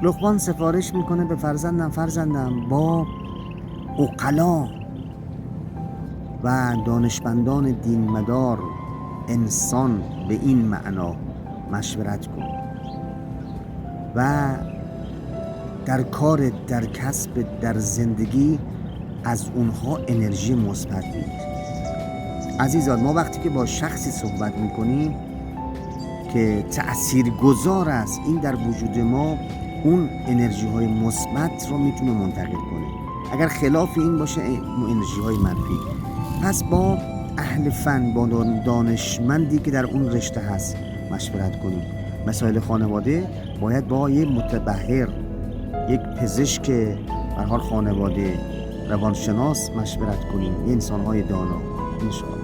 لقمان سفارش میکنه به فرزندم با عقلا و دانشمندان دین مدار انسان به این معنا مشورت کن و در کار، در کسب، در زندگی از اونها انرژی مثبت بگیر. عزیزان، ما وقتی که با شخصی صحبت میکنیم که تأثیرگذار است، این در وجود ما اون انرژی های مثبت رو میتونه منتقل کنه. اگر خلاف این باشه انرژی های منفی. پس با اهل فن، با دانشمندی که در اون رشته هست مشورت کنیم. مسائل خانواده باید با یک متبحر، یک پزشک به هر حال خانواده، روانشناس مشورت کنیم، انسان‌های دانا. انشاءالله.